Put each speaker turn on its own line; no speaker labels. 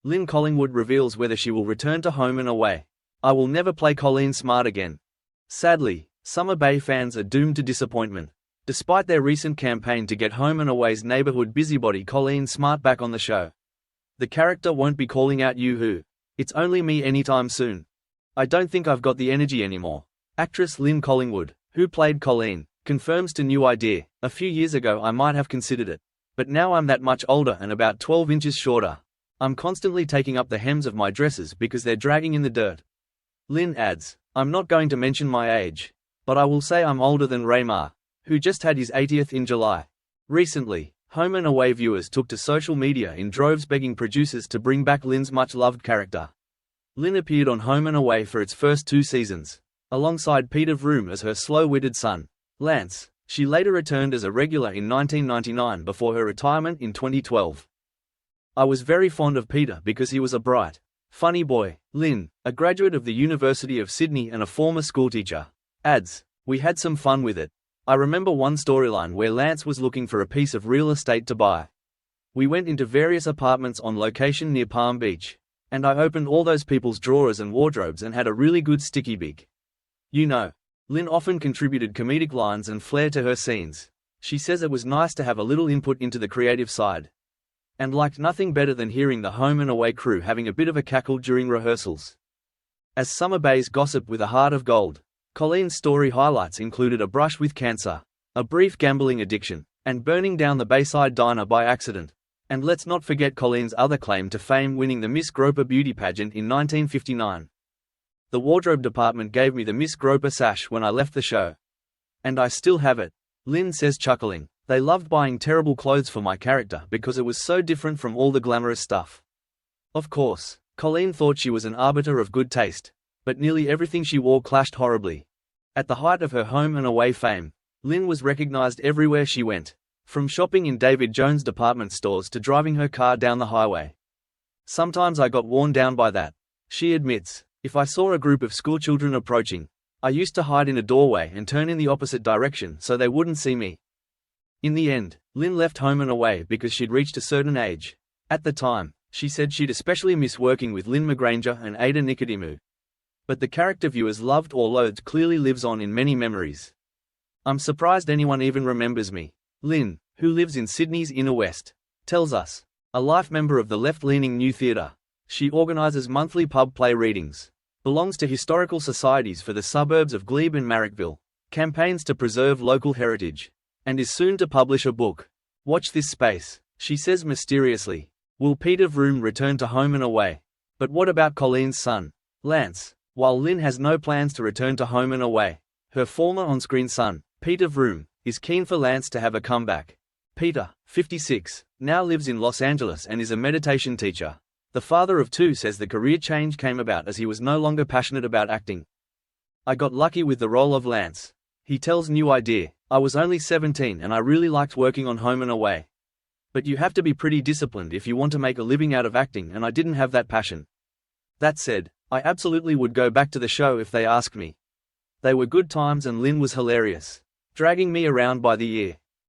Lyn Collingwood reveals whether she will return to Home and Away. I will never play Colleen Smart again. Sadly, Summer Bay fans are doomed to disappointment. Despite their recent campaign to get Home and Away's neighborhood busybody Colleen Smart back on the show, the character won't be calling out "Yoo-hoo, it's only me" anytime soon. I don't think I've got the energy anymore. Actress Lyn Collingwood, who played Colleen, confirms to New Idea, "A few years ago I might have considered it. But now I'm that much older and about 12 inches shorter. I'm constantly taking up the hems of my dresses because they're dragging in the dirt." Lyn adds, "I'm not going to mention my age, but I will say I'm older than Raymar, who just had his 80th in July." Recently, Home and Away viewers took to social media in droves begging producers to bring back Lyn's much-loved character. Lyn appeared on Home and Away for its first 2 seasons, alongside Peter Vroom as her slow-witted son, Lance. She later returned as a regular in 1999 before her retirement in 2012. "I was very fond of Peter because he was a bright, funny boy," Lyn, a graduate of the University of Sydney and a former schoolteacher, adds. "We had some fun with it. I remember one storyline where Lance was looking for a piece of real estate to buy. We went into various apartments on location near Palm Beach, and I opened all those people's drawers and wardrobes and had a really good sticky big. You know." Lyn often contributed comedic lines and flair to her scenes. She says it was nice to have a little input into the creative side, and liked nothing better than hearing the Home and Away crew having a bit of a cackle during rehearsals. As Summer Bay's gossip with a heart of gold, Colleen's story highlights included a brush with cancer, a brief gambling addiction, and burning down the Bayside Diner by accident. And let's not forget Colleen's other claim to fame, winning the Miss Groper beauty pageant in 1959. "The wardrobe department gave me the Miss Groper sash when I left the show. And I still have it," Lyn says, chuckling. "They loved buying terrible clothes for my character because it was so different from all the glamorous stuff." Of course, Colleen thought she was an arbiter of good taste, but nearly everything she wore clashed horribly. At the height of her Home and Away fame, Lyn was recognized everywhere she went, from shopping in David Jones department stores to driving her car down the highway. "Sometimes I got worn down by that," she admits. "If I saw a group of schoolchildren approaching, I used to hide in a doorway and turn in the opposite direction so they wouldn't see me." In the end, Lyn left Home and Away because she'd reached a certain age. At the time, she said she'd especially miss working with Lynn McGranger and Ada Nicodemu. But the character viewers loved or loathed clearly lives on in many memories. "I'm surprised anyone even remembers me," Lyn, who lives in Sydney's Inner West, tells us. A life member of the left-leaning New Theatre, she organises monthly pub play readings, belongs to historical societies for the suburbs of Glebe and Marrickville, campaigns to preserve local heritage, and is soon to publish a book. "Watch this space," she says mysteriously. Will Peter Vroom return to Home and Away? But what about Colleen's son, Lance? While Lyn has no plans to return to Home and Away, her former on-screen son, Peter Vroom, is keen for Lance to have a comeback. Peter, 56, now lives in Los Angeles and is a meditation teacher. The father of 2 says the career change came about as he was no longer passionate about acting. "I got lucky with the role of Lance," he tells New Idea. "I was only 17 and I really liked working on Home and Away. But you have to be pretty disciplined if you want to make a living out of acting, and I didn't have that passion. That said, I absolutely would go back to the show if they asked me. They were good times and Lyn was hilarious, dragging me around by the ear."